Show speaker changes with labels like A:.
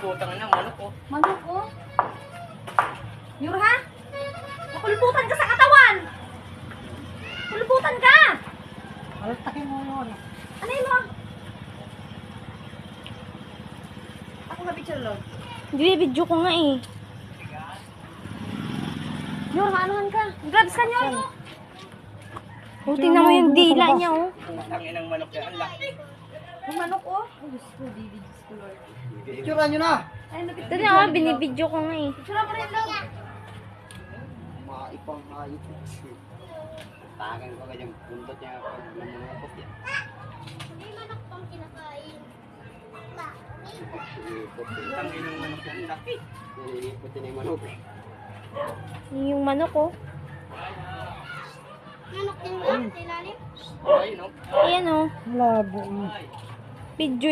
A: putang na, manok ko.
B: Manok ko. Yurha? Napulputan ka sa katawan! Pulputan ka!
C: Alatakin mo yun.
B: Ano yun mo? Ako nga picture lo.
D: Video ko nga eh.
B: Yor, maanuhan ka. Gloves ka, Yor.
D: Oh, tingnan mo yung dila niya, oh.
A: Putang inang manok yan. Ang laki.
B: Yung manok, oh. Ay, Diyos ko, David, Diyos ko, Lord.
C: Picturean nyo na.
B: Ay, napit.
D: Ito na, binibidyo ko nga eh.
B: Picture mo rin lang.
C: Maipang hayop. Tangan ko kanyang pundot niya pag namumukot yan.
A: Putang inang manok yan. Ang laki.
C: Nililipot din yung manok.
D: Yung manok, oh.
A: Ay, no?
D: Ayan, oh.
C: Labo.
D: Video